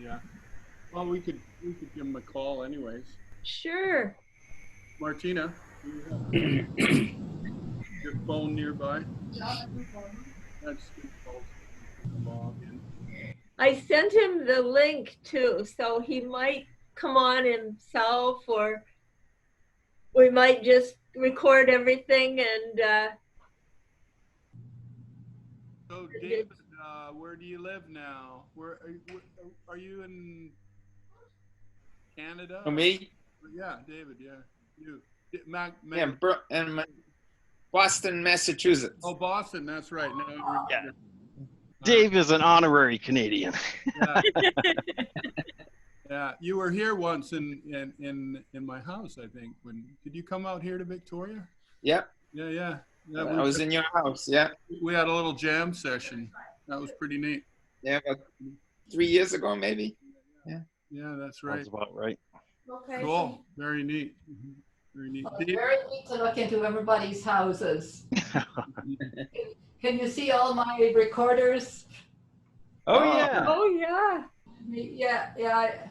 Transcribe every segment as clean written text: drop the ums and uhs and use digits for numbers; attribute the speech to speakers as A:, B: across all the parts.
A: yeah. Well, we could give him a call anyways.
B: Sure.
A: Martina, do you have your phone nearby? That's good. Log in.
B: I sent him the link too, so he might come on himself, or we might just record everything and
A: So David, where do you live now? Where are you in Canada?
C: Me?
A: Yeah, David. Yeah, you.
C: In Boston, Massachusetts.
A: Oh, Boston. That's right. No,
D: Yeah. Dave is an honorary Canadian.
A: Yeah. Yeah, you were here once in my house, I think. Did you come out here to Victoria?
C: Yep.
A: Yeah.
C: I was in your house. Yeah.
A: We had a little jam session. That was pretty neat.
C: Yeah, about 3 years ago, maybe. Yeah.
A: Yeah, that's right.
D: That's about right.
E: Okay.
A: Cool. Very neat. Very neat.
E: Well, it's very neat to look into everybody's houses. Can you see all my recorders?
D: Oh, yeah.
B: oh yeah.
E: Yeah.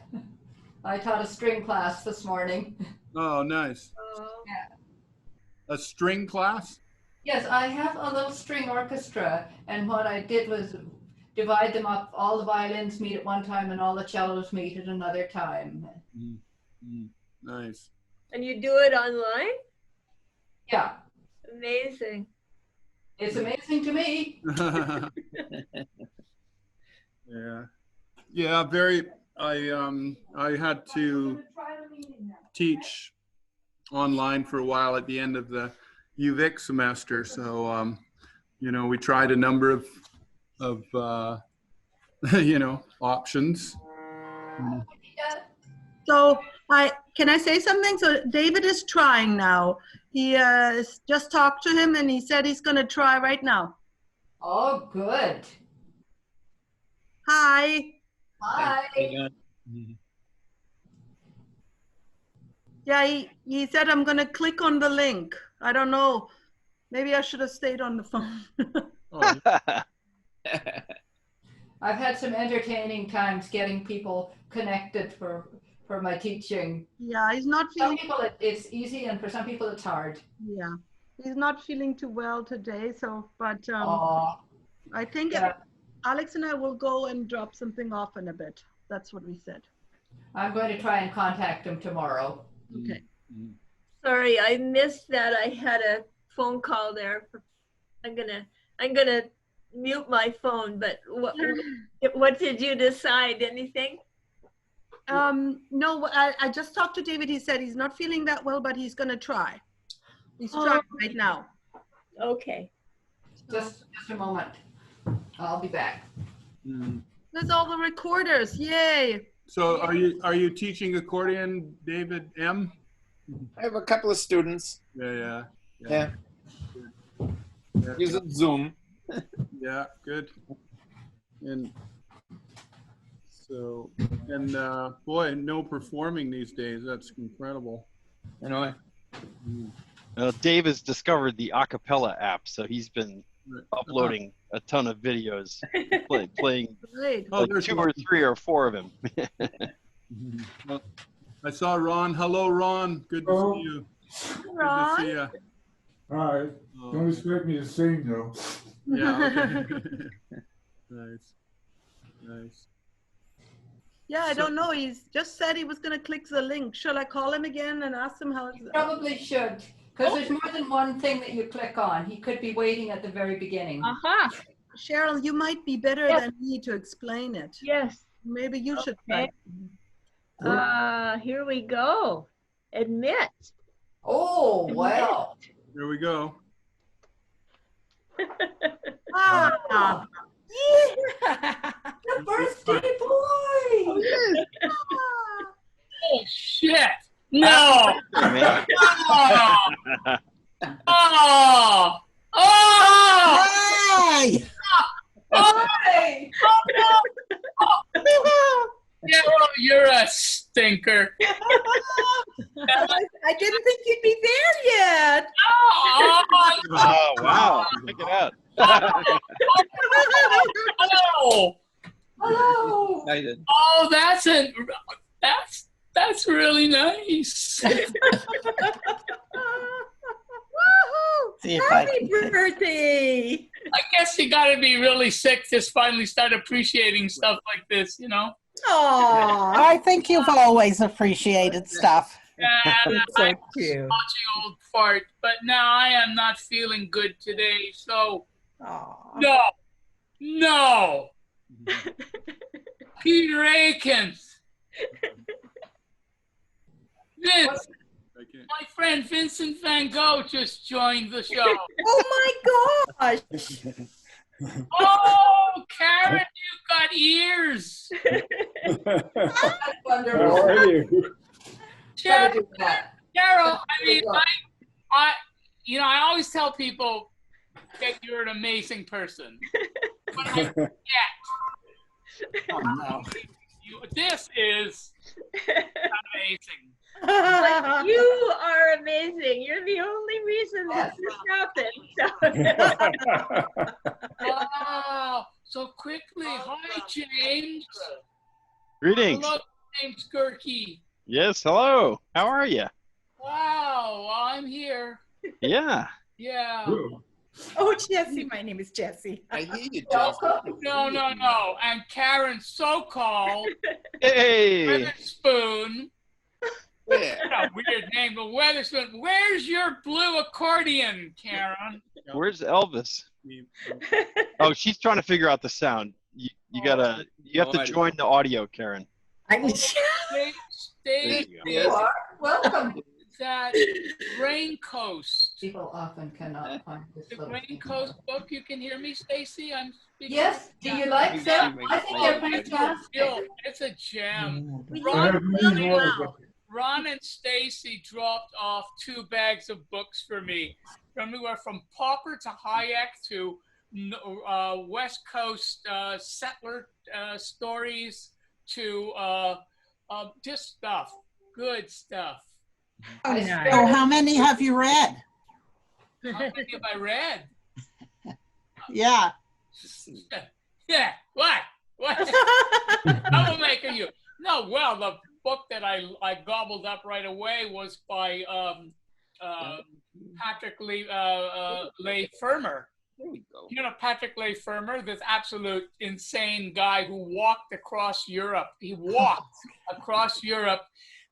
E: I taught a string class this morning.
A: Oh, nice.
E: Yeah.
A: A string class?
E: Yes, I have a little string orchestra, and what I did was divide them up. All the violins meet at one time, and all the cellos meet at another time.
A: Nice.
B: And you do it online?
E: Yeah,
B: Amazing.
E: it's amazing to me.
A: Yeah. Very. I had to teach online for a while at the end of the UVic semester, so we tried a number of options.
F: So can I say something? So David is trying now. He just talked to him and he said he's going to try right now.
E: Oh, good.
F: Hi.
E: Hi.
F: Yeah, he said I'm going to click on the link. I don't know. Maybe I should have stayed on the phone.
A: Oh,
E: I've had some entertaining times getting people connected for my teaching.
F: Yeah, he's not
E: Some
F: feeling.
E: people it's easy, and for some people it's hard.
F: Yeah, he's not feeling too well today. So, but I think Alex and I will go and drop something off in a bit. That's what we said.
E: I'm going to try and contact him tomorrow.
F: Okay.
B: Sorry, I missed that. I had a phone call there. I'm gonna mute my phone. But what did you decide? Anything?
F: No, I just talked to David. He said he's not feeling that well, but he's going to try. He's trying right now.
B: Okay.
E: Just a moment. I'll be back.
F: There's all the recorders. Yay.
A: So are you teaching accordion, David M?
C: I have a couple of students.
A: Yeah.
C: Using Zoom.
A: Yeah, good. And so, boy, no performing these days. That's incredible.
C: Anyway.
D: Dave has discovered the acapella app, so he's been uploading a ton of videos, playing
F: Great.
D: like 2 or 3 or 4 of him.
A: Well, I saw Ron. Hello, Ron. Good to see you.
B: Ron.
A: Good to see you.
G: Hi. Don't expect me to sing though.
A: Yeah. Okay. Nice.
F: Yeah, I don't know. He's just said he was going to click the link. Shall I call him again and ask him how it's...
E: Probably should, because there's more than one thing that you click on. He could be waiting at the very beginning.
B: Aha.
F: Cheryl, you might be better than me to explain it.
B: Yes.
F: Maybe you should try.
B: Here we go. Admit.
E: Oh, wow.
A: Here we go.
F: Ah,
B: Yeah.
E: The birthday boy.
H: Oh, shit. No.
D: Man.
H: Oh. Oh.
F: Hey!
E: Hi.
H: Yeah, well, you're a stinker.
F: I didn't think you'd be there yet.
H: Oh.
D: Oh, wow. Check it out.
H: Hello.
E: Hello.
C: excited.
H: Oh, that's really nice.
B: Woohoo!
I: See if I
B: Happy
I: can-
B: birthday!
H: I guess you got to be really sick to finally start appreciating stuff like this, you know?
B: Aww.
I: I think you've always appreciated stuff.
B: It's so cute.
H: Watching old fart, but now I am not feeling good today, so
B: Aw.
H: no. Peter Akins. Vince,
A: I can't.
H: my friend Vincent Van Gogh just joined the show.
B: Oh my gosh!
H: Oh, Karen, you've got ears.
E: That's
G: How
E: wonderful.
G: are you?
E: Gotta do that.
H: Carol, I mean, I always tell people that you're an amazing person. But I forget.
I: Oh, no.
H: This is amazing.
B: But you are amazing. You're the only reason that this happened.
H: Wow. So quickly. Hi, James.
D: Greetings.
H: Hello, James Gerke.
D: Yes, hello. How are you?
H: Wow, I'm here.
D: Yeah.
H: Yeah.
J: Oh, Jesse, my name is Jesse.
C: I hear you, Jesse.
E: Welcome.
H: No. And Karen, so-called
D: Hey.
H: Weatherspoon.
C: Yeah.
H: What a weird name, but Weatherspoon. Where's your blue accordion, Karen?
D: Where's Elvis? Oh, she's trying to figure out the sound. You have to join the audio, Karen.
H: Stay
D: There you go.
E: You are welcome.
H: that Rain Coast.
E: People often cannot find this
H: The
E: little
H: Rain
E: thing.
H: Coast book. You can hear me, Stacy? I'm speaking.
E: Yes, do you like them? I think they're fantastic.
H: It's a gem.
B: We
G: I have
B: did
G: these
B: really
G: ones.
B: well.
H: Ron and Stacy dropped off 2 bags of books for me. Everywhere from Popper to Hayek to West Coast settler stories to just stuff, good stuff.
J: Oh,
E: I
J: nice.
I: So how many have you read?
H: How many have I read?
I: Yeah.
H: Yeah, what? Troublemaker you. No, well, the book that I gobbled up right away was by Patrick Leigh Fermer.
C: There we go.
H: You know Patrick Leigh Fermer, this absolute insane guy who walked across Europe. He walked across Europe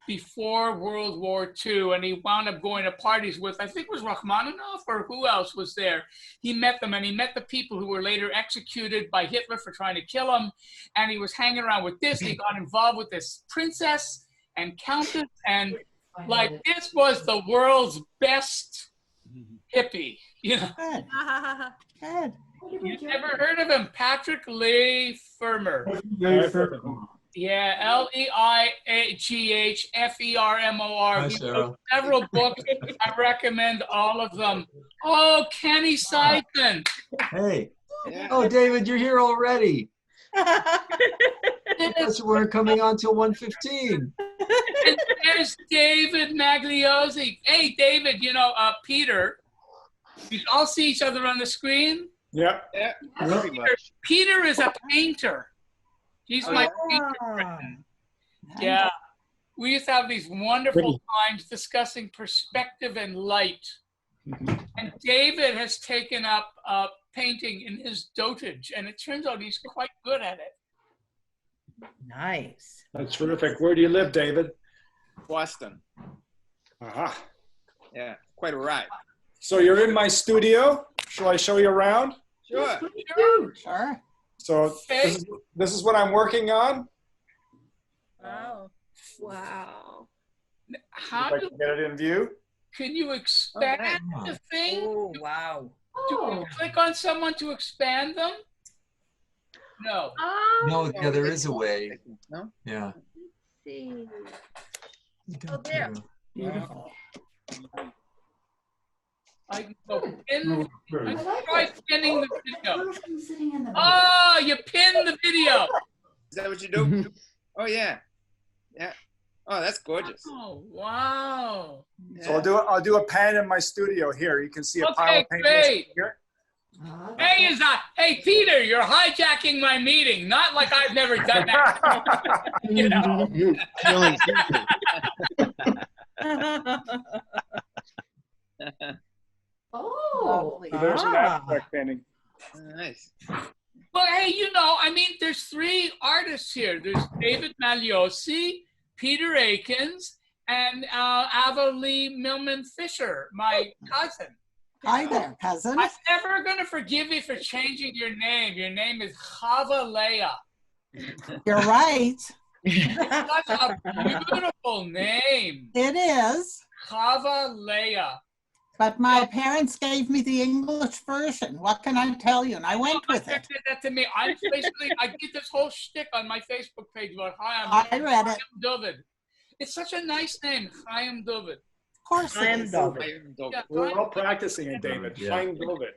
H: before World War II, and he wound up going to parties with, I think it was Rachmaninoff, or who else was there. He met them, and he met the people who were later executed by Hitler for trying to kill him, and he was hanging around with this. He got involved with this princess and countess, and like this was the world's best hippie. You know,
I: Good. Good.
H: you never heard of him, Patrick Leigh Fermer. Yeah, Leighghfermor. He wrote several books. I recommend all of them. Oh, Kenny Siphon.
K: Hey.
C: Yeah.
K: Oh, David, you're here already. That's we're coming on till 1:15.
H: And there's David Magliosi. Hey, David, you know, Peter. You all see each other on the screen?
G: Yeah.
C: Yeah. Pretty much.
H: Peter is a painter. He's my painter friend. Yeah. We used to have these wonderful times discussing perspective and light. And David has taken up painting in his dotage, and it turns out he's quite good at it.
J: Nice.
G: That's terrific. Where do you live, David?
C: Boston.
G: Aha.
C: Yeah. Quite a ride.
G: So you're in my studio. Shall I show you around?
C: Sure.
I: Sure.
G: So this is what I'm working on.
B: Wow. Wow.
H: How
G: If I
H: do,
G: can get it in view.
H: can you expand the thing?
J: Oh, wow.
H: Do you click on someone to expand them? No.
B: Oh,
K: No, yeah, there is a way.
C: No?
K: Yeah.
B: let's see.
K: You
B: Oh,
K: got
B: there.
K: to-
J: Beautiful.
H: I can go pin.
G: Oh,
H: I
G: good.
H: can try pinning the video.
E: Person sitting in the middle.
H: Oh, you pinned the video.
C: Is that what you do? Oh, yeah. Yeah. Oh, that's gorgeous.
H: Oh, wow.
C: Yeah.
G: So I'll do a pan in my studio here. You can see a pile
H: Okay,
G: of paint mixed
H: great.
G: here.
H: Hey, Peter, you're hijacking my meeting. Not like I've never done that. You know.
D: Feeling
E: Oh.
L: There's an abstract painting.
C: Nice.
H: Well, hey, you know, I mean, there's 3 artists here. There's David Magliosi, Peter Akins, and Ava Lee Millman Fisher, my cousin.
I: Hi there, cousin.
H: I'm never going to forgive you for changing your name. Your name is Chava Leah.
I: You're right.
H: That's a beautiful name.
I: It is.
H: Chava Leah.
I: But my parents gave me the English version. What can I tell you? And I went with it.
H: That to me. I get this whole shtick on my Facebook page about
I: I read it.
H: Chaim-David. It's such a nice name, Chaim-David.
I: Of course it is.
H: Yeah,
L: We're all practicing it, David. Chaim-David.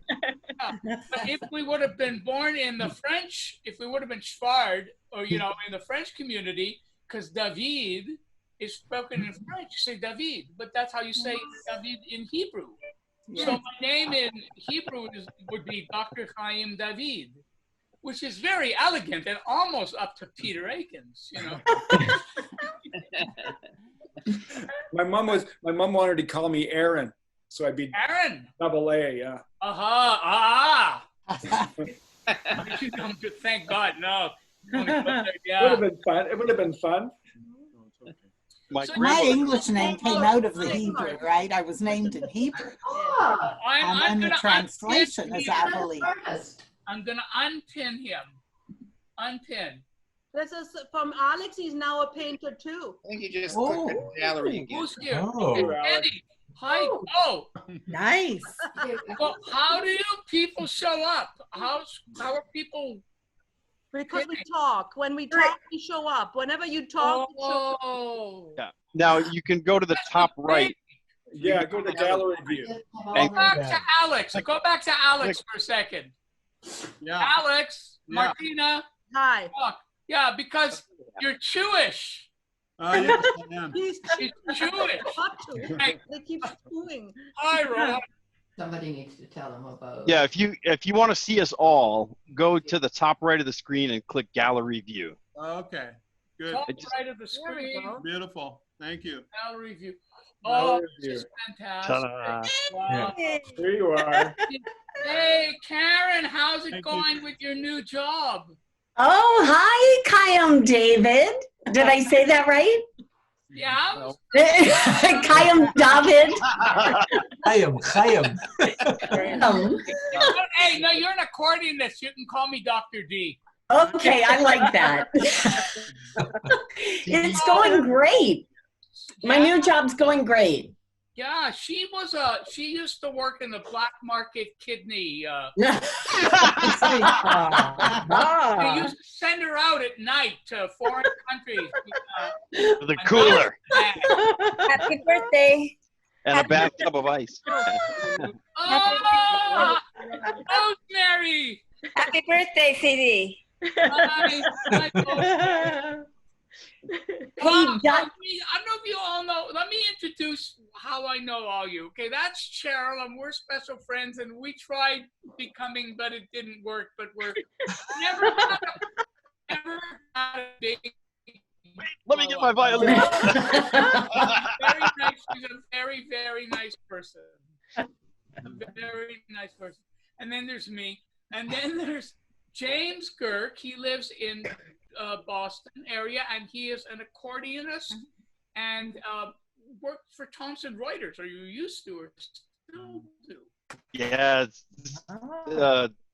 H: Yeah. But if we would have been born in the French, if we would have been Schward, or, you know, in the French community, because David is spoken in French, you say David, but that's how you say David in Hebrew.
I: Yeah.
H: So my name in Hebrew would be Dr. Chaim-David, which is very elegant and almost up to Peter Akins, you know.
L: My mom wanted to call me Aaron, so I'd be
H: Aaron.
L: Double A, yeah.
H: Thank God, no.
L: Would have been fun. It would have been fun.
I: My English name came out of the Hebrew, right? I was named in Hebrew. And the translation is Ava Lee.
H: I'm going to unpin him. Unpin.
F: This is from Alex. He's now a painter too.
C: I think you just clicked the gallery again.
H: Who's here?
C: Oh.
H: Eddie. Hi. Oh.
J: Nice.
H: Well, how do you people show up? How are people?
F: Because we talk. When we talk, we show up. Whenever you talk, we show up.
D: Yeah. Now you can go to the top right.
L: Yeah, go to the gallery view.
H: Go back to Alex. Go back to Alex for a second.
A: Yeah.
H: Alex, Martina.
F: Hi.
H: Yeah, because you're Jewish.
A: Yes, I am.
F: He's
H: Jewish.
F: They keep chewing.
H: Hi, Ron.
E: Somebody needs to tell them about.
D: Yeah, if you want to see us all, go to the top right of the screen and click Gallery View.
A: Okay. Good.
H: Top right of the screen.
A: Beautiful. Thank you.
H: Gallery view. Oh,
A: Gallery
H: this is
A: view.
H: fantastic. Wow.
L: Here you are.
H: Hey, Karen, how's it going with your new job?
M: Oh, hi, Chaim-David. Did I say that right?
H: Yeah.
M: Chaim-David.
K: Chaim.
H: Hey, no, you're an accordionist. You can call me Dr. D.
M: Okay, I like that. It's going great. My new job's going great.
H: Yeah, she used to work in the black market kidney. They used to send her out at night to foreign countries.
D: With a cooler.
M: Happy birthday.
D: And a bathtub of ice.
H: Oh, Rosemary.
M: Happy birthday, CD.
H: Hi.
M: Hey,
H: I don't know if you all know. Let me introduce how I know all you. Okay, that's Cheryl, and we're special friends, and we tried becoming, but it didn't work. But we're never had a big.
D: Let me get my violin.
H: Very nice. She's a very, very nice person. A very nice person. And then there's me. And then there's James Girk. He lives in Boston area, and he is an accordionist and worked for Thomson Reuters, or you used to, or still do.
D: Yeah,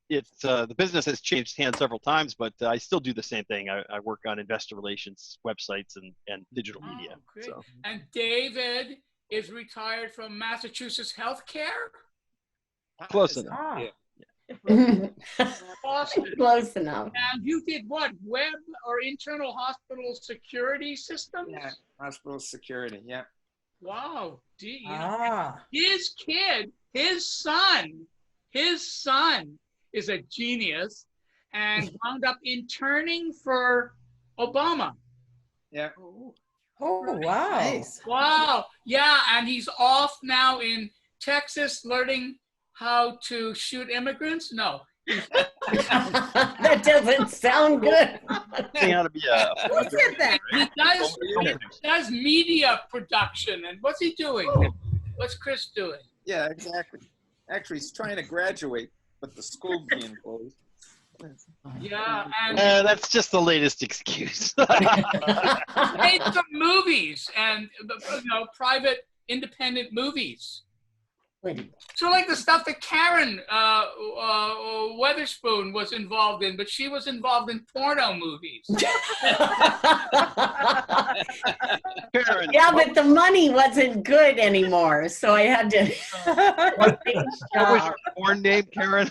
D: the business has changed hands several times, but I still do the same thing. I work on investor relations, websites, and digital media.
H: Great.
D: So.
H: And David is retired from Massachusetts Healthcare.
D: Close enough.
H: Awesome.
M: Close enough.
H: And you did what? Web or internal hospital security systems?
C: Yeah, hospital security. Yeah.
H: Wow. You know, his kid, his son is a genius and wound up interning for Obama.
C: Yeah.
J: Oh, wow.
H: Nice. Wow. Yeah, and he's off now in Texas learning how to shoot immigrants? No.
M: That doesn't sound good.
D: They ought to be a.
J: Who said that?
H: He does media production. And what's he doing? What's Chris doing?
C: Yeah, exactly. Actually, he's trying to graduate, but the school being closed.
H: Yeah, and
D: That's just the latest excuse.
H: made some movies and private independent movies. So like the stuff that Karen Weatherspoon was involved in, but she was involved in porno movies.
M: Yeah, but the money wasn't good anymore, so I had to.
D: What was your porn name, Karen?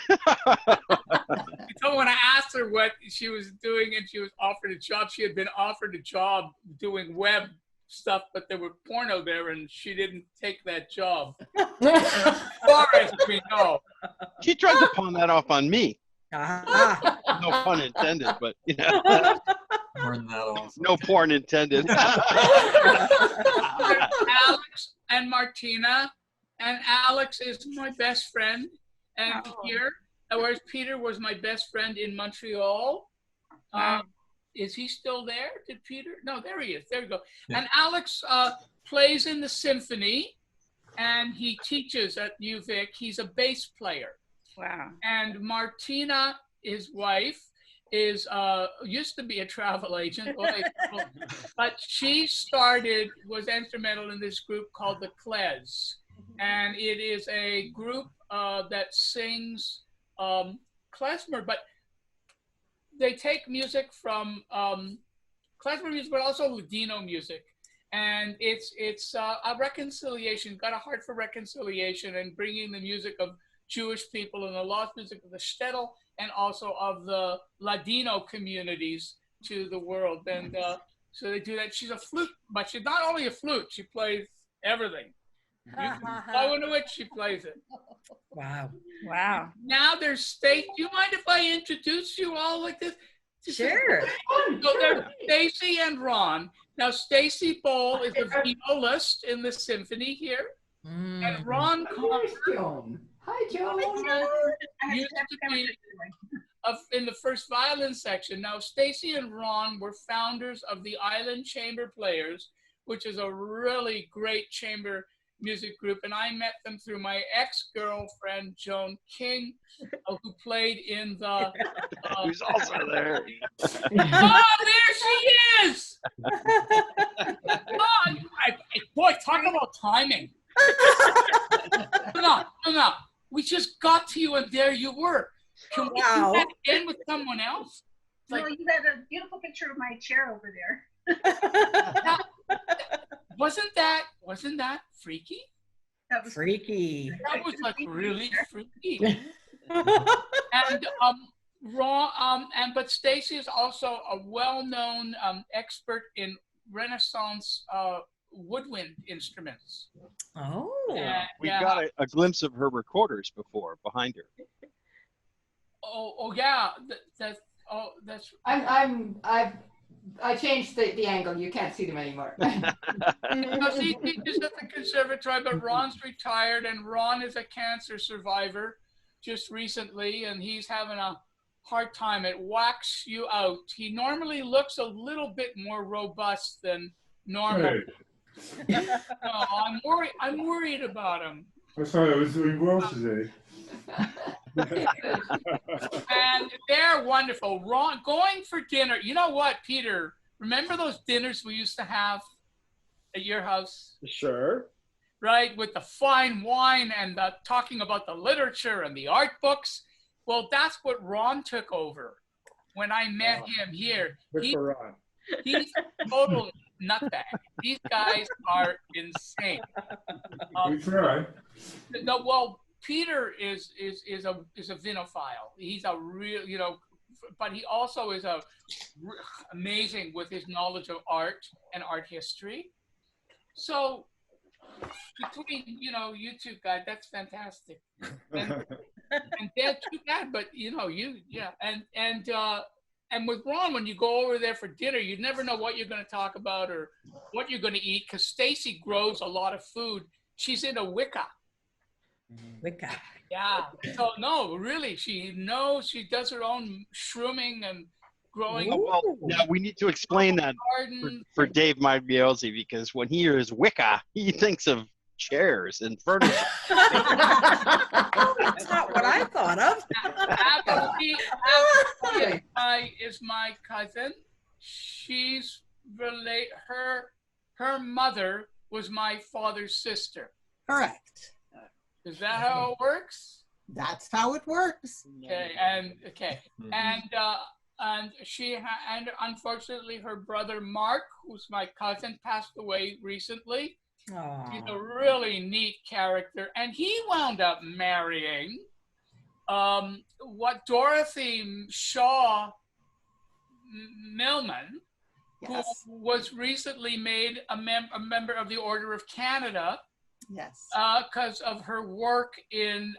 H: So when I asked her what she was doing and she was offered a job, she had been offered a job doing web stuff, but there were porno there and she didn't take that job. As far as we know.
D: She tried to pawn that off on me. No pun intended, but you know.
K: Turn that off.
D: No porn intended.
H: Alex and Martina, and Alex is my best friend, and here, whereas Peter was my best friend in Montreal. Is he still there? Did Peter? No, there he is. There we go. Yeah. And Alex plays in the symphony, and he teaches at UVic. He's a bass player.
J: Wow.
H: And Martina, his wife, is used to be a travel agent, but she was instrumental in this group called the Klez, and it is a group that sings klezmer, but they take music from klezmer music, but also Ladino music, and it's a reconciliation. Got a heart for reconciliation and bringing the music of Jewish people and the lost music of the shtetl and also of the Ladino communities to the world. And so they do that. She's a flute, but she's not only a flute, she plays everything. You can blow into it, she plays it.
J: Wow. Wow.
H: Now there's Stacy. Do you mind if I introduce you all like this?
J: Sure.
H: So there's Stacy and Ron. Now Stacy Bowl is a violist in the symphony here. And Ron Comer,
E: Hi, Joan.
H: used to be in the first violin section. Now, Stacy and Ron were founders of the Island Chamber Players, which is a really great chamber music group. And I met them through my ex-girlfriend, Joan King, who played in the...
D: Who's also there.
H: Oh, there she is! Boy, talk about timing. No. We just got to you and there you were. Can we do that again with someone else?
N: Like, no, you got a beautiful picture of my chair over there.
H: Wasn't that freaky?
J: That was freaky.
H: That was like really freaky. And but Stacy is also a well-known expert in Renaissance woodwind instruments.
J: Oh,
D: we got a glimpse of her recorders before behind her.
H: Oh yeah, that's.
E: I changed the angle. You can't see them anymore.
H: She teaches at the conservatory, but Ron's retired, and Ron is a cancer survivor just recently, and he's having a hard time. It whacks you out. He normally looks a little bit more robust than normal.
G: Hey.
H: No, I'm worried about him.
G: I thought I was doing well today.
H: And they're wonderful. Ron, going for dinner. You know what, Peter? Remember those dinners we used to have at your house?
L: Sure.
H: Right, with the fine wine and talking about the literature and the art books. Well, that's what Ron took over when I met him here.
L: Good for Ron.
H: He's total nutbag. These guys are insane.
G: We try.
H: No, well, Peter is a vinophile. He's a real, but he also is amazing with his knowledge of art and art history. So between you two guys, that's fantastic. And they're too bad, but and with Ron, when you go over there for dinner, you never know what you're going to talk about or what you're going to eat, because Stacy grows a lot of food. She's in a Wicca.
J: Wicca.
H: Yeah. So no, really, she knows. She does her own shrooming and growing.
D: Oh, well, now we need to explain that for Dave Mabiozzi, because when he hears Wicca, he thinks of chairs and furniture.
J: That's not what I thought of.
H: Abigail is my cousin. She's her mother was my father's sister.
I: Correct.
H: Is that how it works?
I: That's how it works.
H: Okay, and and unfortunately her brother Mark, who's my cousin, passed away recently.
J: Aww.
H: He's a really neat character, and he wound up marrying what Dorothy Shaw Millman,
I: Yes.
H: who was recently made a member of the Order of Canada.
I: Yes.
H: Because of her work in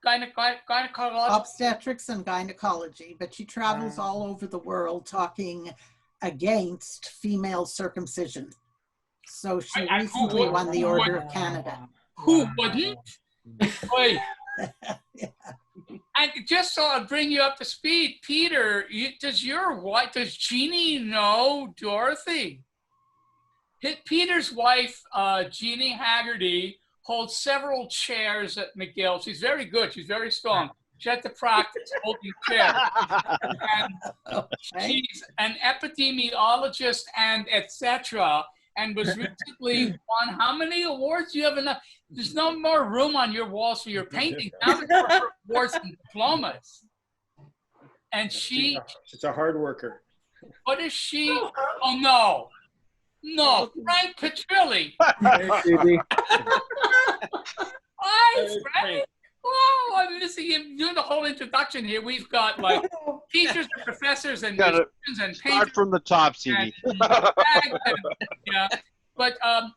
H: gynecology.
I: Obstetrics and gynecology, but she travels all over the world talking against female circumcision. So she recently won the Order of Canada.
H: Who wouldn't? Wait. And just so I'll bring you up to speed, Peter, does Jeannie know Dorothy? Peter's wife, Jeannie Haggerty, holds several chairs at McGill. She's very good. She's very strong. She had to practice holding chairs. And she's an epidemiologist and etc. And was recently won. How many awards do you have enough? There's no more room on your walls for your paintings. Now there's more awards and diplomas. And she's
L: a hard worker.
H: What is she? Oh no. No, Frank Petrilli.
L: Hey, Phoebe.
H: Hi, Frank. Oh, I'm missing him. Doing the whole introduction here. We've got like teachers and professors and musicians and
D: Start
H: painters.
D: from the top, CD.
H: Yeah, but I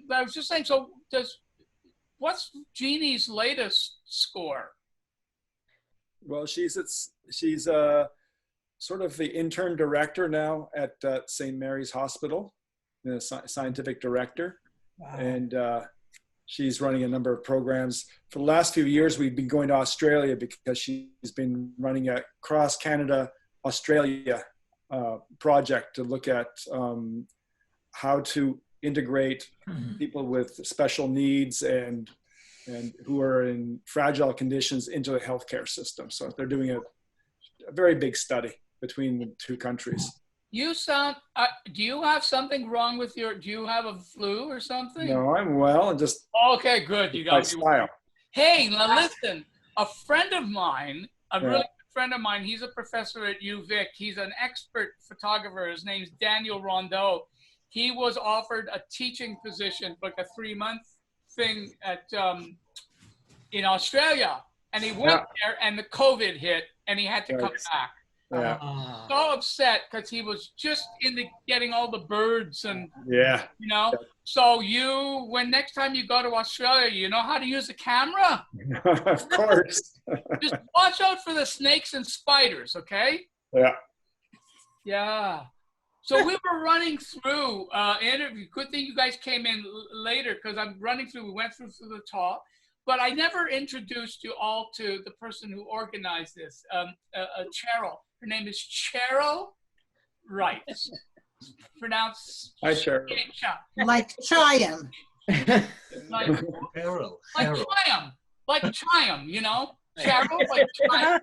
H: was just saying. So, what's Jeannie's latest score?
L: Well, she's sort of the intern director now at St. Mary's Hospital, the scientific director.
J: Wow.
L: And she's running a number of programs. For the last few years, we've been going to Australia because she's been running a cross-Canada, Australia project to look at how to integrate people with special needs and who are in fragile conditions into the healthcare system. So they're doing a very big study between the two countries.
H: You sound. Do you have something wrong with your? Do you have a flu or something?
L: No, I'm well, and just
H: okay, good. You
L: my
H: got
L: style.
H: Hey, now listen. A friend of mine, a really good friend of mine. He's a professor at UVic. He's an expert photographer. His name's Daniel Rondeau. He was offered a teaching position, like a 3-month thing at in Australia, and he went there, and the COVID hit, and he had to come back.
L: Yeah.
H: So upset because he was just into getting all the birds and you know. So when next time you go to Australia, you know how to use a camera?
L: Of course.
H: Just watch out for the snakes and spiders, okay?
L: Yeah.
H: Yeah. So we were running through interview. Good thing you guys came in later because I'm running through. We went through the talk. But I never introduced you all to the person who organized this, Cheryl. Her name is Cheryl Wright. Pronounced
L: Hi, Cheryl.
I: Like Chaim.
H: Like Chaim. Like Chaim, you know? Cheryl, like Chaim.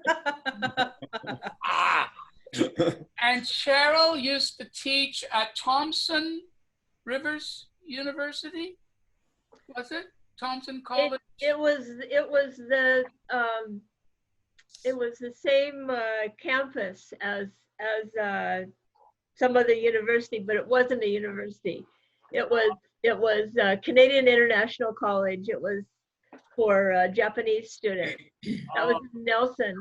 H: And Cheryl used to teach at Thompson Rivers University. Was it? Thompson College?
B: It was the same campus as some other university, but it wasn't a university. It was Canadian International College. It was for Japanese students. That was in Nelson.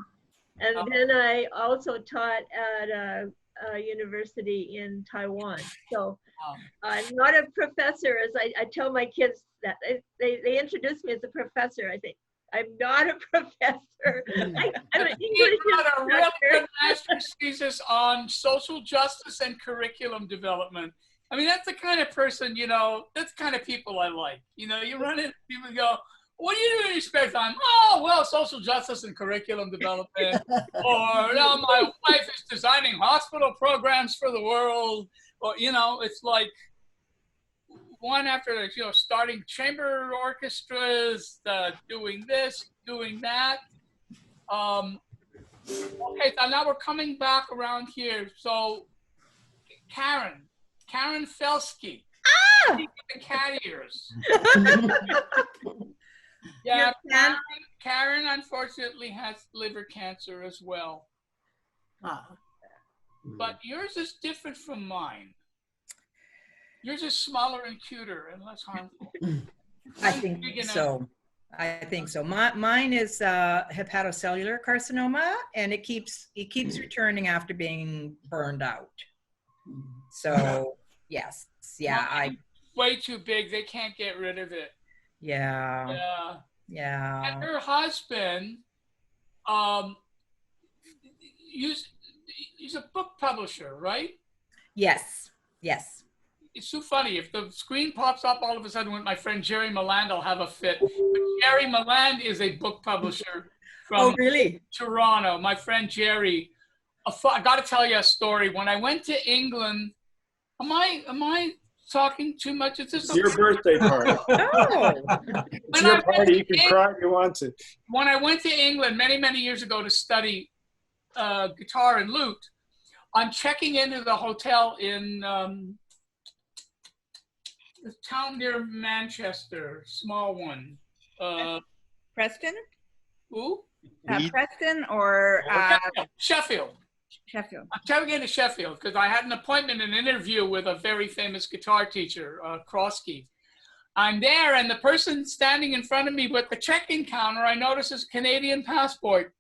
B: And then I also taught at a university in Taiwan. So I'm not a professor, as I tell my kids that. They introduce me as a professor, I think. I'm not a professor. I'm an English
H: got a real
B: instructor.
H: good master's thesis on social justice and curriculum development. I mean, that's the kind of person, you know, that's the kind of people I like. You know, you run into people and go, what do you do in your spare time? Oh, well, social justice and curriculum development. Or, no, my wife is designing hospital programs for the world. Or, you know, it's like one after the, you know, starting chamber orchestras, doing this, doing that. Okay, so now we're coming back around here. So, Karen Felsky. Ah! The cat ears. Yeah, Karen unfortunately has liver cancer as well. But yours is different from mine. Yours is smaller and cuter and less harmful.
J: I think so. I think so. Mine is hepatocellular carcinoma, and it keeps returning after being burned out. So yes, yeah,
H: way too big. They can't get rid of it.
J: Yeah.
H: And her husband, he's a book publisher, right?
J: Yes.
H: It's so funny. If the screen pops up all of a sudden with my friend Jerry Milland, I'll have a fit. But Jerry Milland is a book publisher from Toronto. My friend Jerry. I got to tell you a story. When I went to England, am I talking too much? Is this
L: your birthday party?
J: No.
L: It's your party. You can cry if you want to.
H: When I went to England many, many years ago to study guitar and lute, I'm checking into the hotel in the town near Manchester, small one.
O: Preston?
H: Who?
O: Preston or
H: Sheffield.
O: Sheffield.
H: I'm trying to get to Sheffield because I had an appointment, an interview with a very famous guitar teacher, Krosky. I'm there, and the person standing in front of me with the check-in counter, I notice his Canadian passport.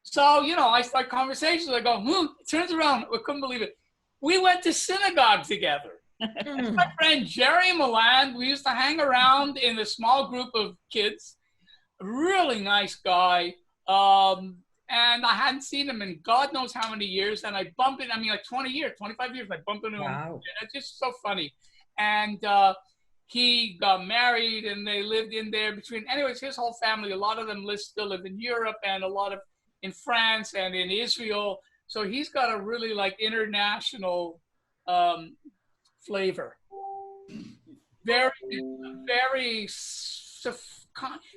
H: So, you know, I start conversations. I go, turns around. I couldn't believe it. We went to synagogue together. My friend Jerry Milland, we used to hang around in a small group of kids. Really nice guy. And I hadn't seen him in God knows how many years. And I bump into, I mean, like 20 years, 25 years, I bump into him. It's just so funny. And he got married and they lived in there between, anyways, his whole family, a lot of them still live in Europe and a lot of in France and in Israel. So he's got a really like international flavor. Very, very,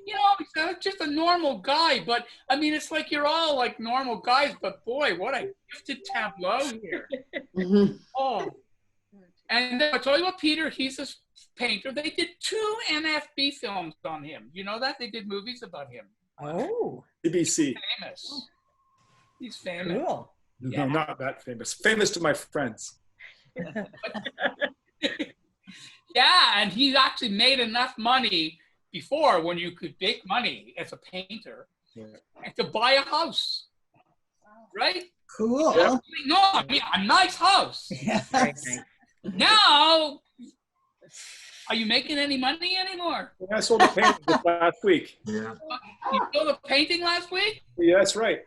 H: you know, he's just a normal guy, but I mean, it's like you're all like normal guys, but boy, what a gifted tableau here. Oh, and then I told you about Peter, he's a painter. They did 2 NFB films on him. You know that? They did movies about him.
J: Oh.
L: BBC.
H: Famous. He's famous.
J: Cool.
L: No, not that famous. Famous to my friends.
H: Yeah, and he's actually made enough money before when you could make money as a painter and to buy a house, right?
I: Cool.
H: No, I mean a nice house.
I: Yes.
H: Now, are you making any money anymore?
L: I sold a painting last week.
K: Yeah.
H: You sold a painting last week?
L: Yeah, that's right.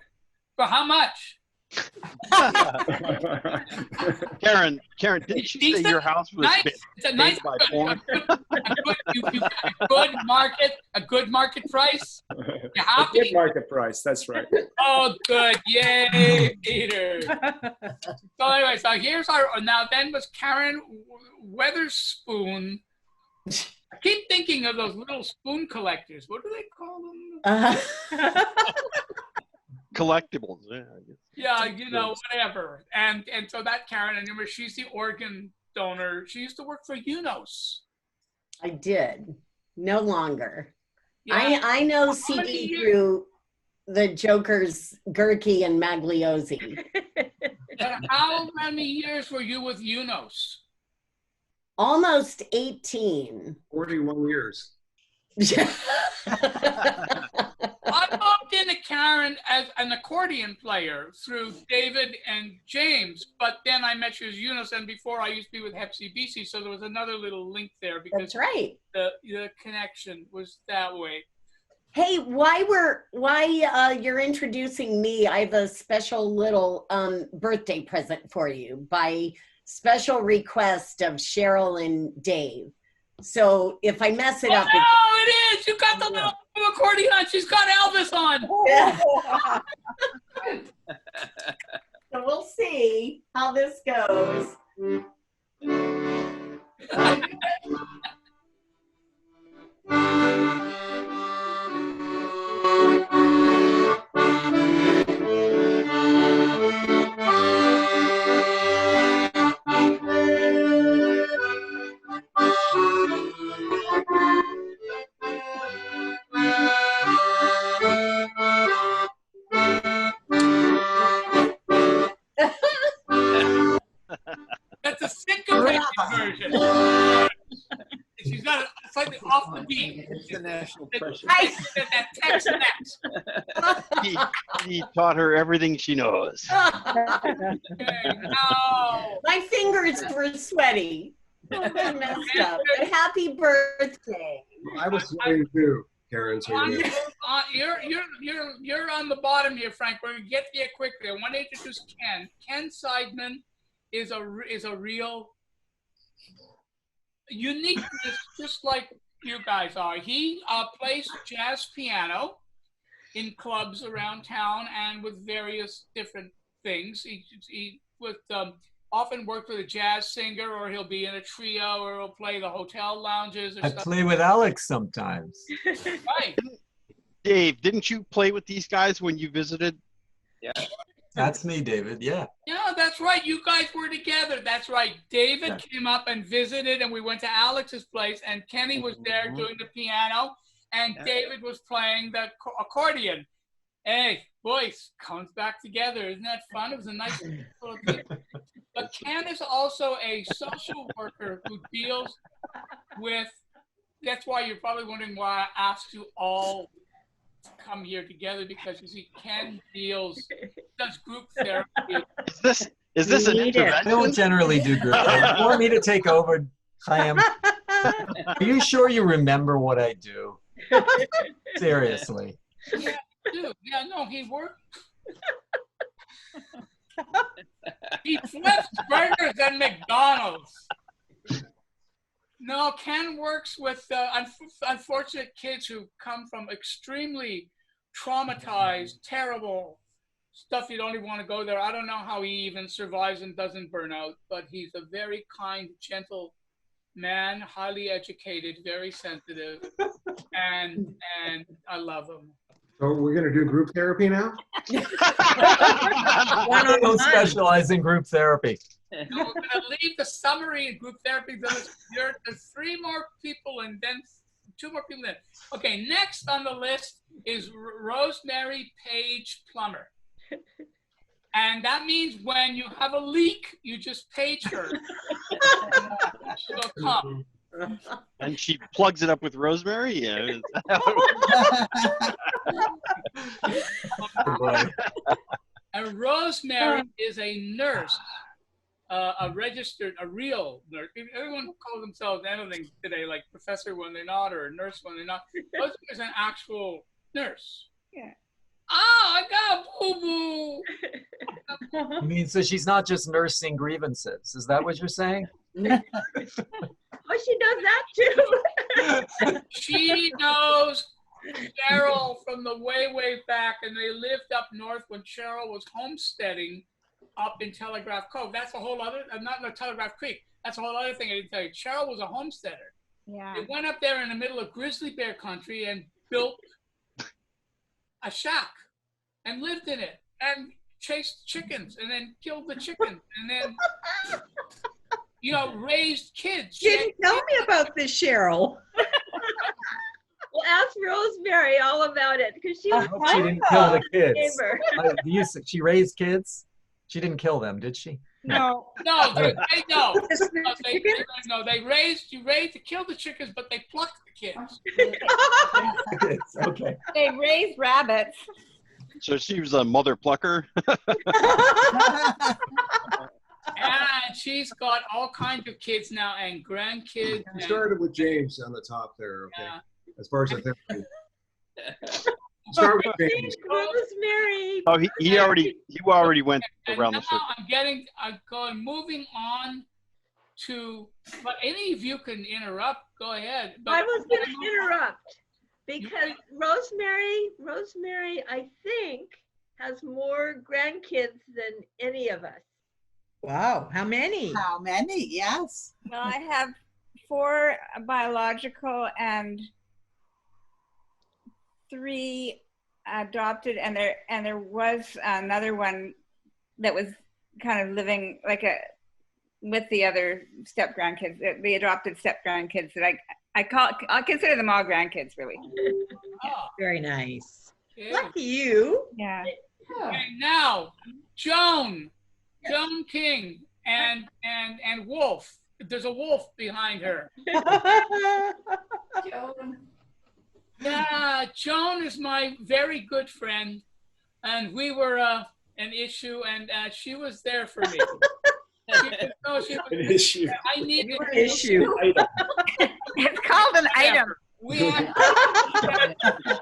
H: For how much?
D: Karen, didn't you say your house was made by porn?
H: A good market price. You happy?
L: Good market price. That's right.
H: Oh, good! Yay, Peter. So anyway, so here's our. Now then was Karen Weatherspoon. I keep thinking of those little spoon collectors. What do they call them?
D: Collectibles. Yeah, I guess.
H: Yeah, you know, whatever. And so that Karen, I remember she's the organ donor. She used to work for UNOS.
M: I did. No longer.
H: Yeah.
M: I know CD through the Jokers, Gurkey and Magliozzi.
H: And how many years were you with UNOS?
M: Almost 18.
K: 41 years.
H: I bumped into Karen as an accordion player through David and James, but then I met you as Eunice, and before I used to be with Hep CBC, so there was another little link there because
M: that's right.
H: The connection was that way.
M: Hey, you're introducing me, I have a special little birthday present for you by special request of Cheryl and Dave. So if I mess it up.
H: No, it is. You got the little accordion on. She's got Elvis on.
M: So we'll see how this goes.
H: That's a syncopated version. She's got it slightly off the beat.
C: It's the national pressure.
H: That Tex-Mex.
D: He taught her everything she knows.
H: No.
M: My fingers were sweaty. I messed up. But happy birthday.
P: I was sweating too, Karen. So
H: You're on the bottom here, Frank. We're gonna get to you quickly. I want to introduce Ken. Ken Seidman is a real uniqueness, just like you guys are. He plays jazz piano in clubs around town and with various different things. He often worked with a jazz singer, or he'll be in a trio, or he'll play the hotel lounges. Or
K: I
H: stuff.
K: play with Alex sometimes.
H: Right.
D: Dave, didn't you play with these guys when you visited?
C: Yeah.
K: That's me, David. Yeah.
H: Yeah, that's right. You guys were together. That's right. David came up and visited, and we went to Alex's place, and Kenny was there doing the piano, and David was playing the accordion. Hey, boys, comes back together. Isn't that fun? It was a nice little thing. But Ken is also a social worker who deals with, that's why you're probably wondering why I asked you all to come here together, because you see, Ken does group therapy.
D: Is this an intervention?
K: I don't generally do group therapy. You want me to take over, Chaim? Are you sure you remember what I do? Seriously.
H: Yeah, dude. Yeah, no, he worked. He flips burgers at McDonald's. No, Ken works with unfortunate kids who come from extremely traumatized, terrible stuff. You don't even want to go there. I don't know how he even survives and doesn't burn out, but he's a very kind, gentle man, highly educated, very sensitive, and I love him.
P: So we're going to do group therapy now?
K: I don't specialize in group therapy.
H: No, we're going to leave the summary in group therapy. There's 3 more people and then 2 more people. Okay, next on the list is Rosemary Page Plummer. And that means when you have a leak, you just page her. She'll come.
D: And she plugs it up with rosemary? Yeah.
H: And Rosemary is a nurse, a real nurse. Everyone calls themselves anything today, like professor when they're not, or nurse when they're not. Rosemary is an actual nurse.
O: Yeah.
H: Oh, I got boo-boo.
K: I mean, so she's not just nursing grievances. Is that what you're saying?
B: Oh, she does that too.
H: She knows Cheryl from the way back, and they lived up north when Cheryl was homesteading up in Telegraph Cove. That's a whole other, not in Telegraph Creek. That's a whole other thing I didn't tell you. Cheryl was a homesteader.
O: Yeah.
H: They went up there in the middle of grizzly bear country and built a shack and lived in it and chased chickens and then killed the chickens and then, raised kids.
J: You didn't tell me about this, Cheryl.
B: Well, ask Rosemary all about it, because she
K: I
B: was
K: hope she didn't kill the kids.
B: neighbor.
K: She raised kids? She didn't kill them, did she?
O: No.
H: No, they raised to kill the chickens, but they plucked the kids.
K: Okay.
O: They raised rabbits.
D: So she was a mother plucker?
H: And she's got all kinds of kids now and grandkids.
P: We started with James on the top there, okay?
H: Yeah.
P: As far as the therapy. Start with
B: Thank
P: James.
B: Rosemary.
D: Oh, you already went around the circle.
H: I'm moving on to, but any of you can interrupt, go ahead. But
B: I was going to interrupt because Rosemary, I think, has more grandkids than any of us.
J: Wow, how many?
I: How many? Yes.
O: Well, I have 4 biological and 3 adopted, and there was another one that was kind of living like with the other step grandkids, the adopted step grandkids that I consider them all grandkids, really.
H: Oh,
J: Very nice.
H: yeah.
J: Lucky you.
O: Yeah.
H: Okay, now, Joan King and Wolf. There's a wolf behind her.
E: Joan.
H: Yeah, Joan is my very good friend, and we were an issue, and she was there for me. She was
L: An issue.
H: I need
J: An issue.
O: It's called an item.
H: We had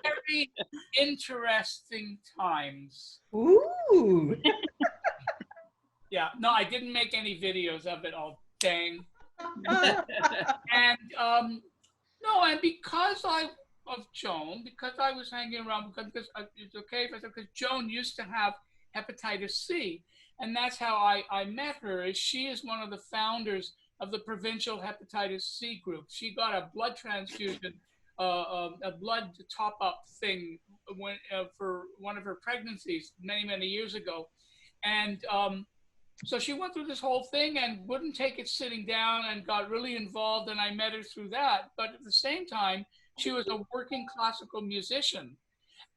H: very interesting times.
J: Ooh.
H: Yeah, no, I didn't make any videos of it. Oh, dang. And no, and because of Joan, because I was hanging around, because it's okay if I said, because Joan used to have hepatitis C, and that's how I met her. Is she is one of the founders of the provincial hepatitis C group. She got a blood transfusion, a blood top-up thing for one of her pregnancies many years ago, and so she went through this whole thing and wouldn't take it sitting down and got really involved, and I met her through that. But at the same time, she was a working classical musician.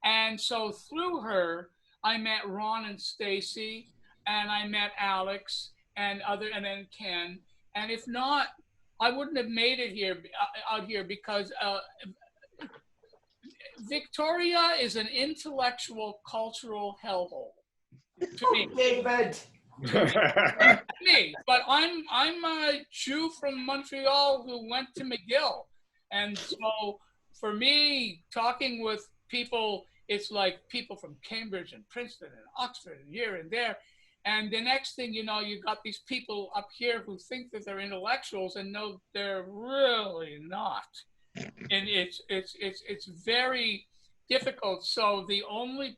H: And so through her, I met Ron and Stacy, and I met Alex and then Ken. And if not, I wouldn't have made it out here because Victoria is an intellectual, cultural hellhole to me.
E: David.
H: Me, but I'm a Jew from Montreal who went to McGill, and so for me, talking with people, it's like people from Cambridge and Princeton and Oxford and here and there, and the next thing you know, you got these people up here who think that they're intellectuals and no, they're really not, and it's very difficult. So the only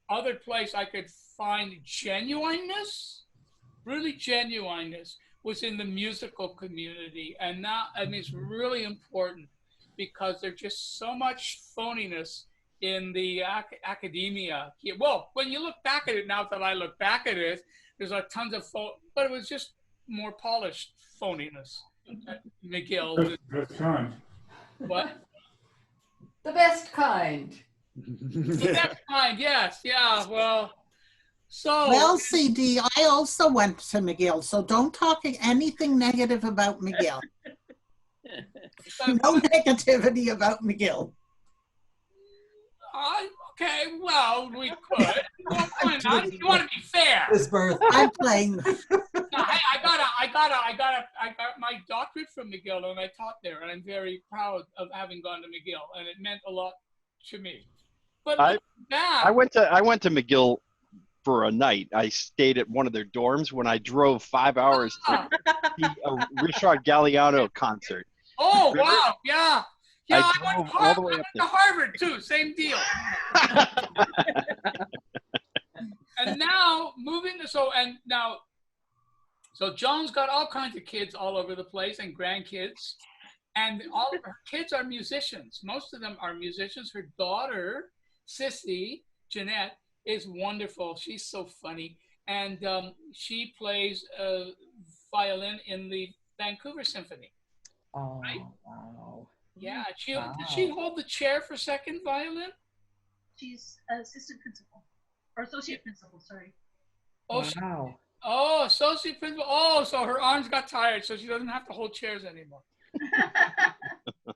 H: other place I could find genuineness, really genuineness, was in the musical community. And it's really important because there's just so much phoniness in the academia. Well, when you look back at it, now that I look back at it, there's tons of but it was just more polished phoniness at McGill.
G: That's kind.
H: What?
E: The best kind.
H: The best kind, yes, yeah, well, so.
I: Well, CD, I also went to McGill, so don't talk anything negative about McGill. No negativity about McGill.
H: Okay, well, we could. Well, you want to be fair.
K: His birth.
I: I'm playing.
H: No, I got my doctorate from McGill, and I taught there, and I'm very proud of having gone to McGill, and it meant a lot to me. But
D: I went to McGill for a night. I stayed at one of their dorms when I drove 5 hours to see a Richard Galliano concert.
H: Oh, wow, yeah. Yeah, I went
D: all the way up
H: to
D: there.
H: Harvard too, same deal. And now so Joan's got all kinds of kids all over the place and grandkids, and all of her kids are musicians. Most of them are musicians. Her daughter, Sissy, Jeanette, is wonderful. She's so funny, and she plays violin in the Vancouver Symphony.
J: Oh,
H: right?
J: Wow.
H: Yeah, did she hold the chair for second violin?
N: She's assistant principal, or associate principal, sorry.
H: Oh,
J: wow.
H: Associate principal. Oh, so her arms got tired, so she doesn't have to hold chairs anymore.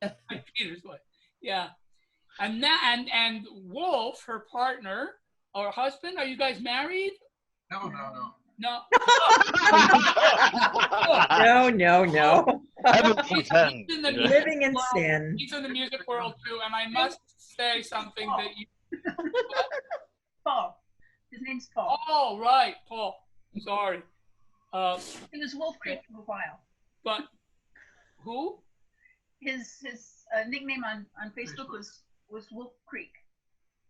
H: Like Peter's way. Yeah. And Wolf, her partner or husband, are you guys married?
G: No.
H: No.
J: No.
D: Heaven pretend.
J: Living in sin.
H: He's in the music world too, and I must say something that
N: Paul. His name's Paul.
H: Oh, right, Paul. Sorry.
N: He was Wolf Creek for a while.
H: But who?
N: His nickname on Facebook was Wolf Creek.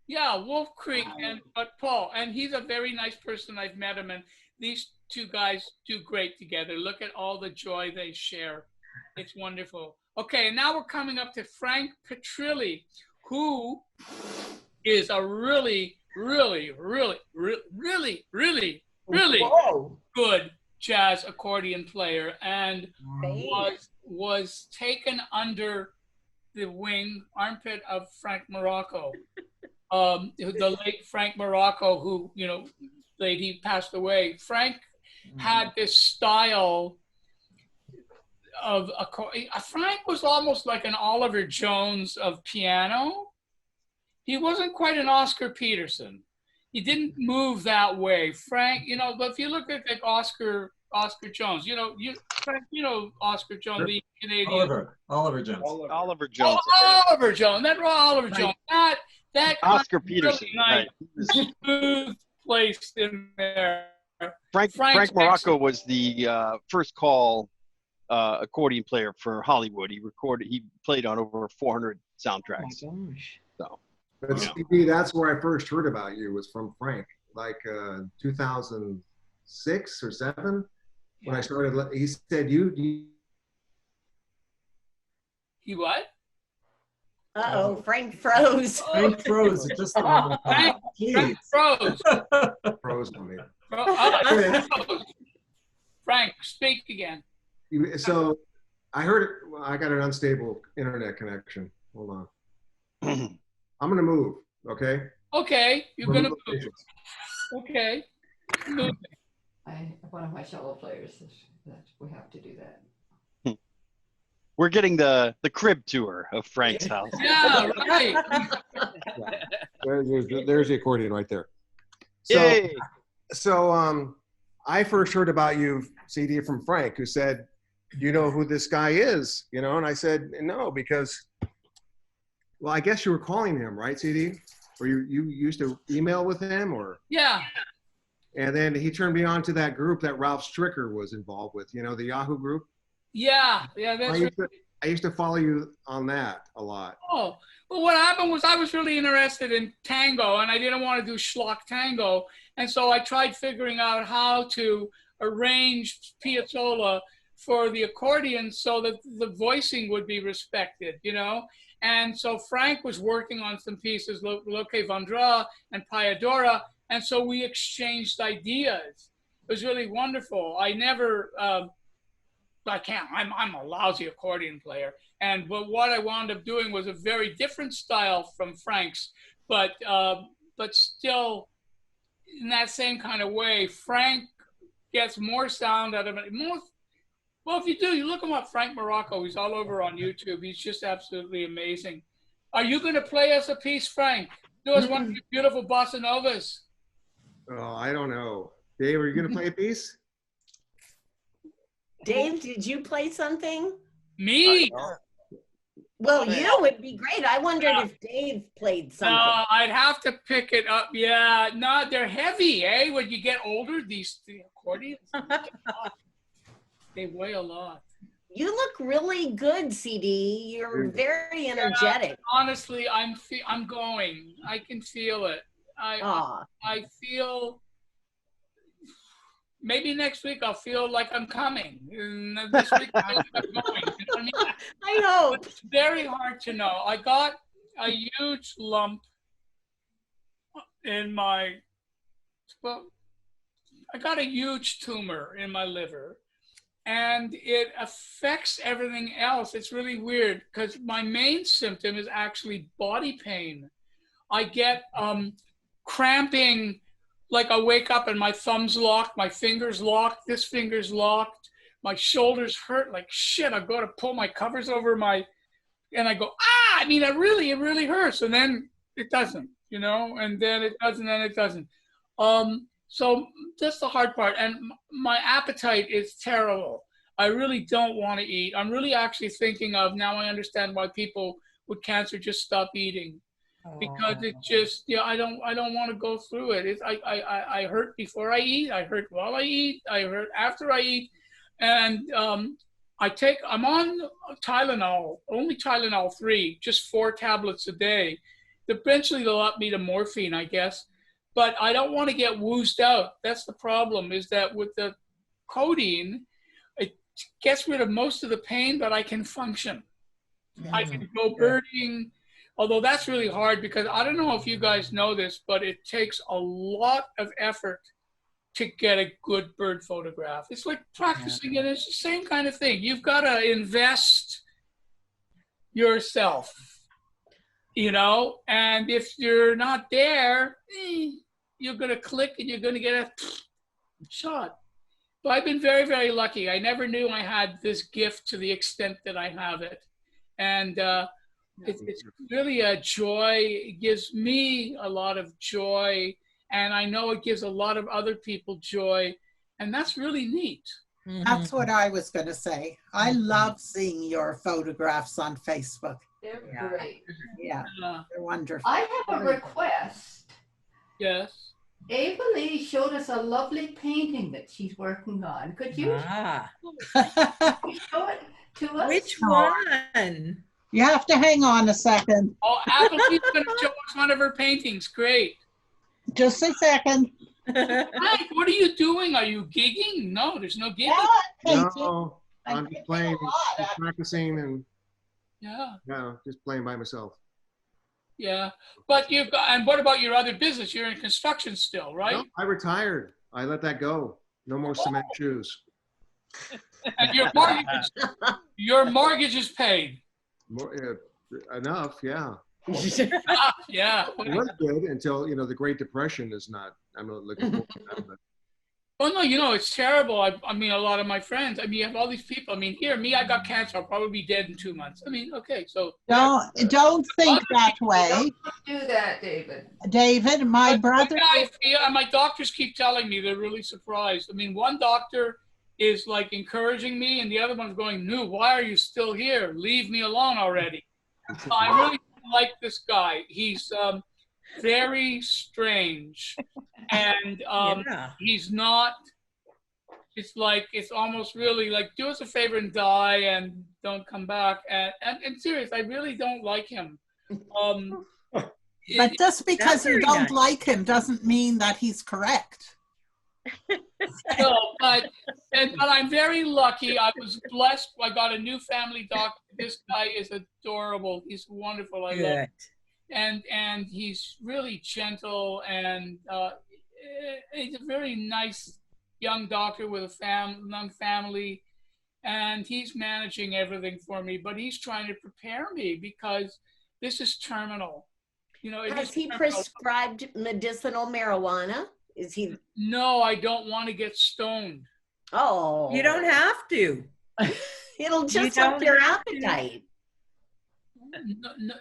H: Yeah, Wolf Creek, but Paul, and he's a very nice person. I've met him, and these two guys do great together. Look at all the joy they share. It's wonderful. Okay, and now we're coming up to Frank Petrilli, who is a really good jazz accordion player, and was taken under the wing, armpit of Frank Morocco. The late Frank Morocco, who, he passed away. Frank had this style of Frank was almost like an Oliver Jones of piano. He wasn't quite an Oscar Peterson. He didn't move that way. Frank, but if you look at like Oscar Jones, Frank, Oscar Jones, the Canadian.
K: Oliver Jones.
D: Oliver Jones.
H: Oliver Jones. That
D: Oscar Peterson.
H: Really nice,
D: Right.
H: smooth placed in there.
D: Frank Morocco was the first call accordion player for Hollywood. He played on over 400 soundtracks.
J: Oh my gosh.
D: So,
P: But Stevie, that's where I first heard about you, was from Frank, like 2006 or 7. When I started, he said you
H: He what?
M: Uh-oh, Frank froze.
K: Frank froze at just the wrong time.
H: Frank froze.
P: froze on me.
H: Frank, speak again.
P: So I heard it. Well, I got an unstable internet connection. Hold on. I'm gonna move. Okay.
H: Okay, you're gonna move. Okay. Move.
E: One of my cello players says that we have to do that.
D: we're getting the crib tour of Frank's house.
H: Yeah, right.
P: There's the accordion right there.
D: Yay.
P: So I first heard about you, CD, from Frank, who said, "You know who this guy is?" And I said, "No, because." Well, I guess you were calling him, right, CD? Or you used to email with him, or?
H: Yeah.
P: And then he turned me on to that group that Ralph Stricker was involved with, the Yahoo group.
H: Yeah, that's right.
P: I used to follow you on that a lot.
H: Oh, well, what happened was I was really interested in tango, and I didn't want to do schlock tango. And so I tried figuring out how to arrange Piazzolla for the accordion so that the voicing would be respected, And so Frank was working on some pieces, Loque Vendra and Payadora, and so we exchanged ideas. It was really wonderful. I'm a lousy accordion player. But what I wound up doing was a very different style from Frank's, but still in that same kind of way. Frank gets more sound out of it. Well, if you look him up, Frank Morocco, he's all over on YouTube. He's just absolutely amazing. Are you going to play us a piece, Frank? Do us one of your beautiful bossa novas.
P: Oh, I don't know. Dave, are you going to play a piece?
M: Dave, did you play something?
H: Me?
M: Well, you would be great. I wondered if Dave played something.
H: No, I'd have to pick it up. Yeah, no, they're heavy, eh? When you get older, the accordions, they weigh a lot.
M: You look really good, CD. You're very energetic.
H: Honestly, I'm going. I can feel it. I feel. Maybe next week I'll feel like I'm coming. And this week I feel like I'm going. You know what I mean?
M: I know.
H: It's very hard to know. I got a huge lump in my. Well, I got a huge tumor in my liver. And it affects everything else. It's really weird because my main symptom is actually body pain. I get cramping, like I wake up and my thumb's locked, my finger's locked, this finger's locked, my shoulders hurt like shit. I go to pull my covers over and I go, ah, I mean, it really hurts. And then it doesn't, and then it doesn't, and it doesn't. So that's the hard part. And my appetite is terrible. I really don't want to eat. I'm really actually thinking of, now I understand why people with cancer just stop eating. because it just, I don't want to go through it. I hurt before I eat, I hurt while I eat, I hurt after I eat, and I'm on Tylenol, only Tylenol 3, just 4 tablets a day. Eventually they'll up me to morphine, I guess, but I don't want to get woozed out. That's the problem, is that with the codeine, it gets rid of most of the pain, but I can function. I can go birding, although that's really hard because I don't know if you guys know this, but it takes a lot of effort to get a good bird photograph. It's like practicing it. It's the same kind of thing. You've got to invest yourself, and if you're not there, you're going to click and you're going to get a shot. But I've been very, very lucky. I never knew I had this gift to the extent that I have it. And it's really a joy. It gives me a lot of joy. And I know it gives a lot of other people joy. And that's really neat.
I: That's what I was going to say. I love seeing your photographs on Facebook.
E: They're great.
I: Yeah, they're wonderful.
E: I have a request.
H: Yes.
E: Ava Lee showed us a lovely painting that she's working on. Could you show it to us?
J: Which one?
I: You have to hang on a second.
H: Oh, Applebee's going to show us one of her paintings. Great.
I: Just a second.
H: Mike, what are you doing? Are you gigging? No, there's no gigging.
P: No, I'm just playing, just practicing, and just playing by myself.
H: Yeah, but you've got, and what about your other business? You're in construction still, right?
P: No, I retired. I let that go. No more cement shoes.
H: And your mortgage is paid.
P: Enough, yeah.
H: Yeah.
P: It was good until, the Great Depression is not, I'm not looking forward to that. But.
H: Well, no, it's terrible. I mean, a lot of my friends, you have all these people. I mean, I got cancer. I'll probably be dead in 2 months. I mean, okay, so.
I: Don't think that way.
E: Don't do that, David.
I: David, my brother.
H: And my doctors keep telling me they're really surprised. I mean, one doctor is like encouraging me and the other one's going, "No, why are you still here? Leave me alone already." I really like this guy. He's very strange, and he's not. It's almost really like, do us a favor and die and don't come back. And serious, I really don't like him.
I: But just because you don't like him doesn't mean that he's correct.
H: No, but I'm very lucky. I was blessed. I got a new family doctor. This guy is adorable. He's wonderful. I love him. And he's really gentle, and he's a very nice young doctor with a young family, and he's managing everything for me. But he's trying to prepare me because this is terminal.
M: Has he prescribed medicinal marijuana? Is he?
H: No, I don't want to get stoned.
M: Oh.
J: You don't have to.
M: It'll just up your appetite.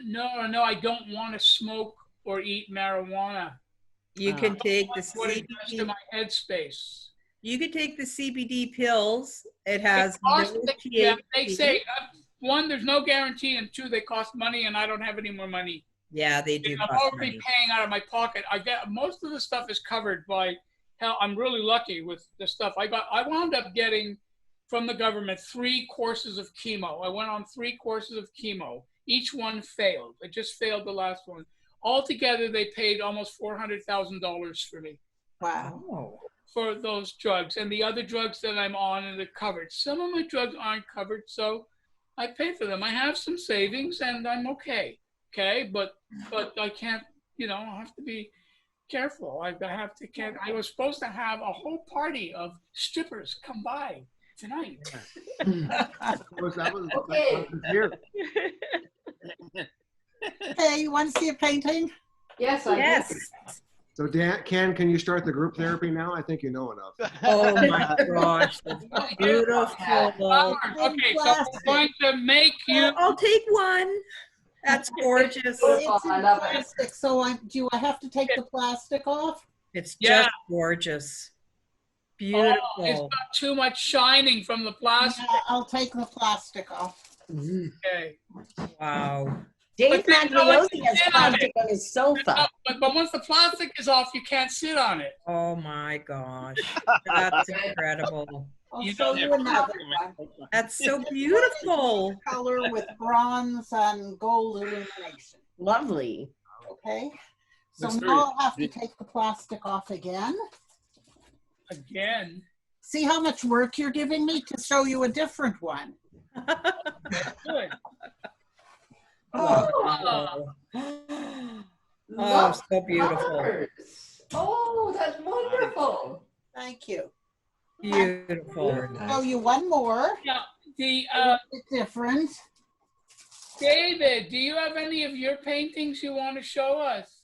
H: No, I don't want to smoke or eat marijuana.
J: You can take the
H: what it does to my headspace.
J: You could take the CBD pills. It has no
H: THC. They say, one, there's no guarantee, and two, they cost money, and I don't have any more money.
J: Yeah, they do.
H: I'm already paying out of my pocket. I get most of the stuff is covered by. Hell, I'm really lucky with the stuff I got. I wound up getting from the government 3 courses of chemo. I went on 3 courses of chemo. Each one failed. I just failed the last one. Altogether, they paid almost $400,000 for me.
I: Wow.
H: For those drugs, and the other drugs that I'm on, and they're covered. Some of my drugs aren't covered, so I pay for them. I have some savings, and I'm okay. Okay, but I can't, I have to be careful. I was supposed to have a whole party of strippers come by tonight.
I: Hey, you want to see a painting?
E: Yes,
J: yes.
P: So Ken, can you start the group therapy now? I think you know enough.
J: Oh my gosh, that's beautiful.
H: Okay, so we're going to make you.
J: I'll take one. That's gorgeous.
I: It's in plastic, so do I have to take the plastic off?
J: It's just gorgeous. Beautiful.
H: Oh, it's not too much shining from the plastic.
I: Yeah, I'll take the plastic off.
H: Okay.
J: Wow.
M: Dave
H: But then,
M: Magliozzi has
H: sit on
M: plastic
H: it.
M: on his sofa.
H: But once the plastic is off, you can't sit on it.
J: Oh my gosh, that's incredible.
I: I'll
H: You
I: show
H: don't
I: you
H: have
I: another one.
J: That's so beautiful.
I: Color with bronze and gold illumination.
M: Lovely.
I: Okay. So
L: Looks
I: now
L: very-
I: I'll have to take the plastic off again.
H: Again.
I: See how much work you're giving me to show you a different one.
H: Good.
J: Oh, oh, so beautiful.
E: Lovers. Oh, that's wonderful.
I: Thank you.
J: Beautiful.
I: Show you one more.
H: Now,
I: It's different.
H: David, do you have any of your paintings you want to show us?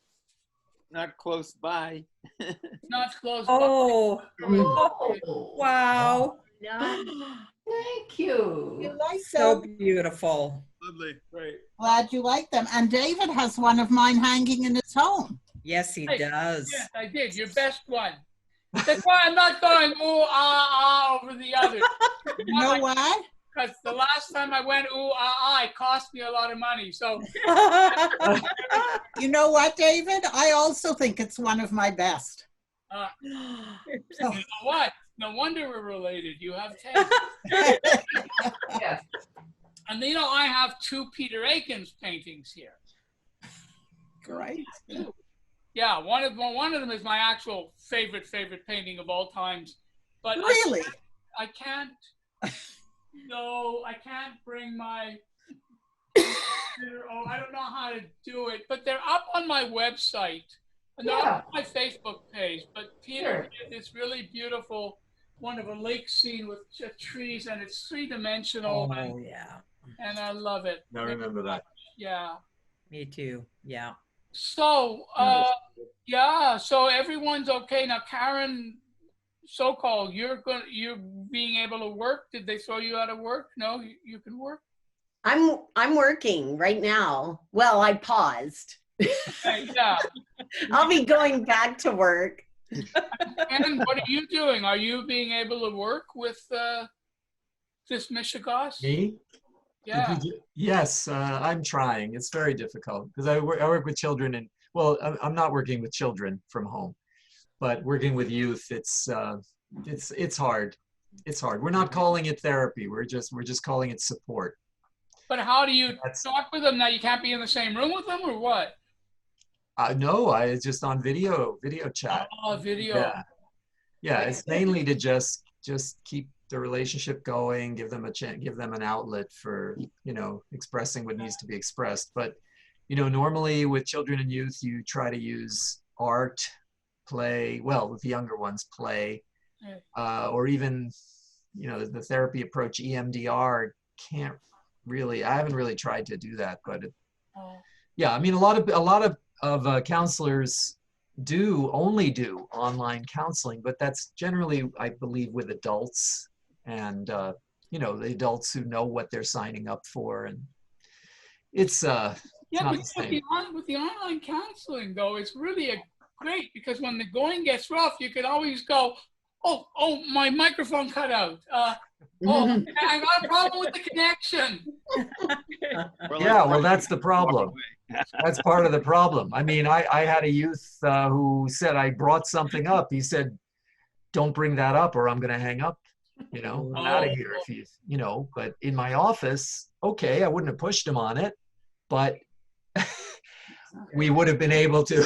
C: Not close by.
H: Not close.
J: Oh,
E: Oh,
J: wow.
E: thank you.
I: You like
J: So
I: them?
J: beautiful.
A: Lovely. Great.
I: Glad you like them. And David has one of mine hanging in his home.
J: Yes, he
H: Hey,
J: does.
H: Yes, I did. Your best one. That's why I'm not going ooh ah over the other.
I: You know why?
H: Because the last time I went ooh ah, it cost me a lot of money. So
I: You know what, David? I also think it's one of my best.
H: you know what? No wonder we're related. You have taste.
E: Yes.
H: And you know, I have two Peter Aikens paintings here.
I: Great.
H: Yeah, one of them is my actual favorite painting of all times. But
I: Really?
H: I can't. No, I can't bring my. Oh, I don't know how to do it, but they're up on my website and they're up on my Facebook page. But Peter did this really beautiful one of a lake scene with trees, and it's three-dimensional.
J: Oh, yeah.
H: And I love it.
K: I remember that.
H: Yeah.
J: Me too. Yeah.
H: So, yeah. So everyone's okay now. Karen, so-called, you're being able to work. Did they throw you out of work? No, you can work.
M: I'm working right now. Well, I paused.
H: Okay, yeah.
M: I'll be going back to work.
H: And what are you doing? Are you being able to work with this Michigas?
K: Me?
H: Yeah.
K: Yes, I'm trying. It's very difficult because I work with children, and well, I'm not working with children from home, but working with youth, it's hard. It's hard. We're not calling it therapy. We're just calling it support.
H: But how do you talk with them now? You can't be in the same room with them, or what?
K: No, I just on video chat.
H: Oh, video.
K: Yeah, yeah. It's mainly to just keep the relationship going, give them a chance, give them an outlet for expressing what needs to be expressed. But normally with children and youth, you try to use art, play. Well, with the younger ones, play, or even the therapy approach, EMDR. Can't really. I haven't really tried to do that, but yeah. I mean, a lot of counselors only do online counseling, but that's generally, I believe, with adults and the adults who know what they're signing up for, and it's not the same.
H: With the online counseling though, it's really great because when the going gets rough, you could always go, oh, my microphone cut out. I got a problem with the connection.
K: Yeah, well, that's the problem. That's part of the problem. I mean, I had a youth who said, I brought something up. He said, don't bring that up or I'm going to hang up. I'm out of here if but in my office, okay, I wouldn't have pushed him on it, but we would have been able to,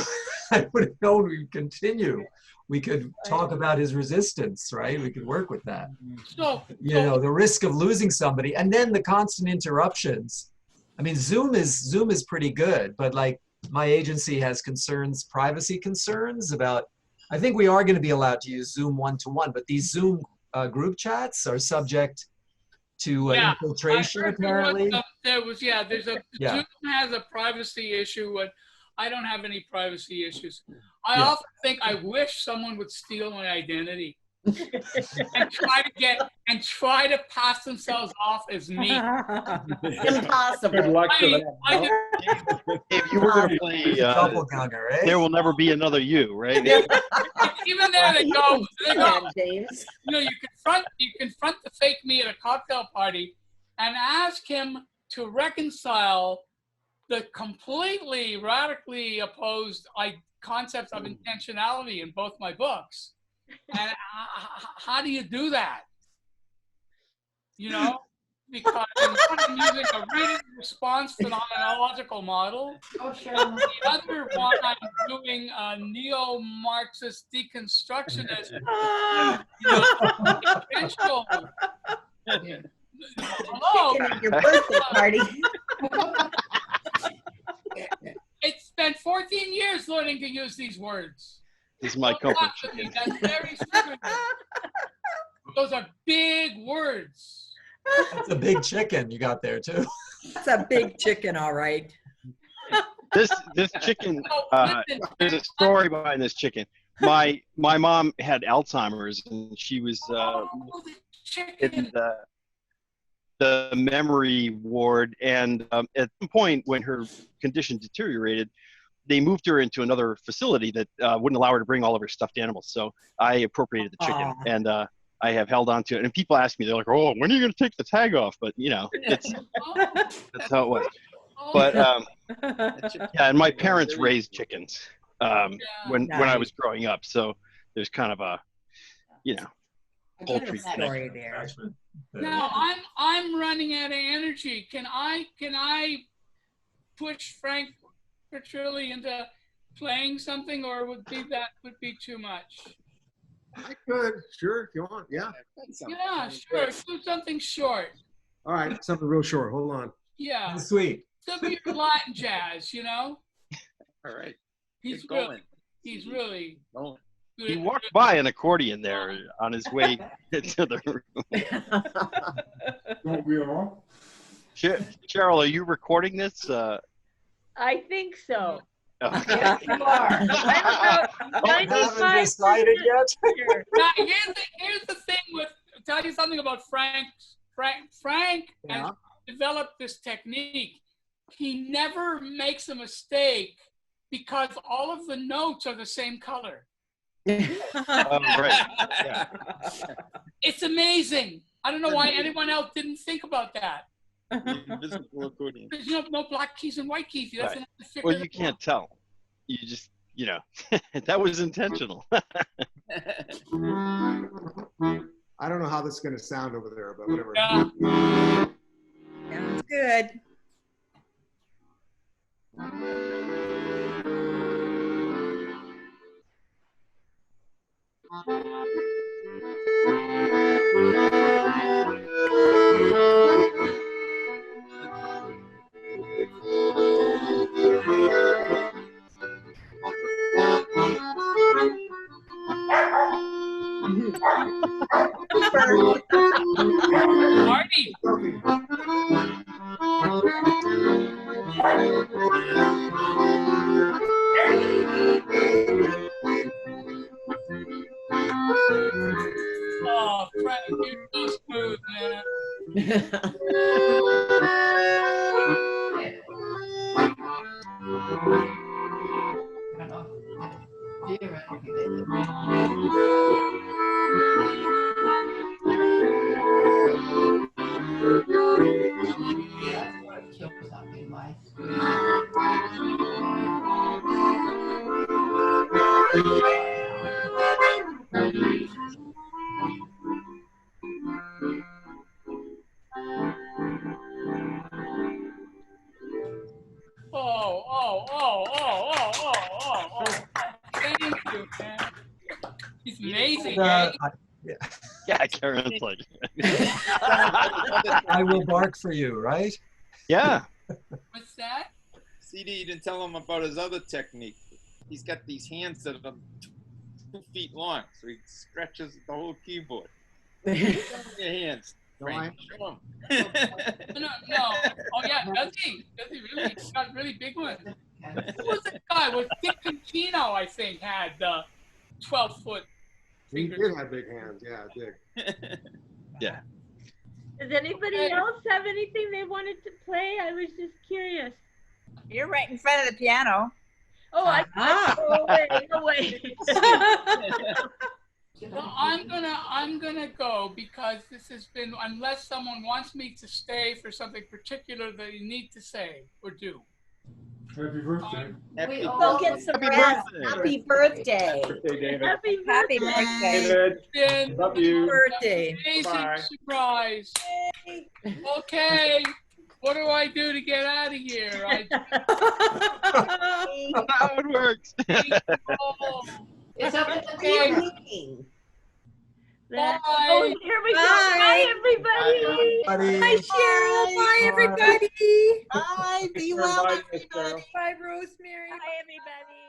K: I would have known we'd continue. We could talk about his resistance, right? We could work with that.
H: So,
K: the risk of losing somebody and then the constant interruptions. I mean, Zoom is pretty good, but like my agency has privacy concerns about, I think we are going to be allowed to use Zoom one-to-one, but these Zoom group chats are subject to infiltration apparently.
H: Zoom has a privacy issue, but I don't have any privacy issues. I often think I wish someone would steal my identity and try to pass themselves off as me.
M: Impossible.
L: Good luck to that.
D: If you were going to play There Will Never Be Another You, right?
H: Even there they go. You confront the fake me at a cocktail party and ask him to reconcile the completely radically opposed concepts of intentionality in both my books. And how do you do that? You know, because in one I'm using a reading response phenomenological model.
E: Oh, sure.
H: The other one I'm doing a neo-Marxist deconstructionist. Potential. Hello.
J: Chicken at your birthday party.
H: I spent 14 years learning to use these words.
D: This is my comfort chicken.
H: That's very stupid. Those are big words.
K: That's a big chicken you got there too.
J: That's a big chicken, all right.
D: This chicken, there's a story behind this chicken. My mom had Alzheimer's, and she was in the memory ward. And at some point, when her condition deteriorated, they moved her into another facility that wouldn't allow her to bring all of her stuffed animals. So I appropriated the chicken, and I have held on to it. And people ask me, they're like, "Oh, when are you going to take the tag off?" But you know, that's how it was. But yeah, and my parents raised chickens when I was growing up. So there's kind of a, you know, poultry
J: story there.
H: Now I'm running out of energy. Can I push Frank Petrilli into playing something, or would be too much?
P: I could, sure, if you want. Yeah.
H: Yeah, sure. Do something short.
P: All right, something real short. Hold on.
H: Yeah.
P: Sweet.
H: Some of your Latin jazz, you know.
C: All right.
H: He's
C: Get going.
H: really.
D: He walked by an accordion there on his way into the room.
G: Don't we all?
D: Cheryl, are you recording this?
B: I think so.
D: Oh.
B: Yes, you are. I'm about 95% sure.
H: Now, here's the thing with, I'll tell you something about Frank has developed this technique. He never makes a mistake because all of the notes are the same color.
D: Right. Yeah.
H: It's amazing. I don't know why anyone else didn't think about that.
C: Invisible accordion.
H: There's no black keys and white keys. You have to figure
D: Well,
H: that
D: you can't tell. You just, you know, that was intentional.
P: I don't know how this is going to sound over there, but whatever.
H: Yeah.
J: Sounds good.
H: Marty. Oh, Frank, you're so smooth, man. Oh. Thank you, man. He's amazing, eh?
D: Yeah, Karen's like.
K: I will bark for you, right?
D: Yeah.
H: What's that?
C: CD didn't tell him about his other technique. He's got these hands that are 2 feet long, so he stretches the whole keyboard. Show him your hands, Frank. Show him.
H: No. Oh yeah, does he? Does he really? He's got really big ones. Who was the guy? Was Dick Contino, I think, had 12-foot
P: He
H: fingers.
P: did have big hands. Yeah, Dick.
D: Yeah.
B: Does anybody else have anything they wanted to play? I was just curious.
O: You're right in front of the piano.
B: Oh, no way.
H: Well, I'm gonna go because this has been, unless someone wants me to stay for something particular that you need to say or do.
G: Happy birthday.
C: Happy
M: Go get some
D: Happy
M: rest.
D: birthday.
M: Happy birthday.
L: Birthday, David.
B: Happy
O: Happy
B: birthday.
O: birthday.
L: David, love you.
J: Birthday.
H: Amazing
L: Bye.
H: surprise. Okay, what do I do to get out of here?
D: How it works.
E: It's up to the
H: Okay.
E: camera.
H: Bye.
B: Oh, here we go. Bye, everybody.
J: Bye, Cheryl. Bye, everybody.
I: Bye. Be
L: Thanks for
I: well,
L: inviting us,
I: everybody.
L: Cheryl.
J: Bye, Rosemary.
B: Bye, everybody.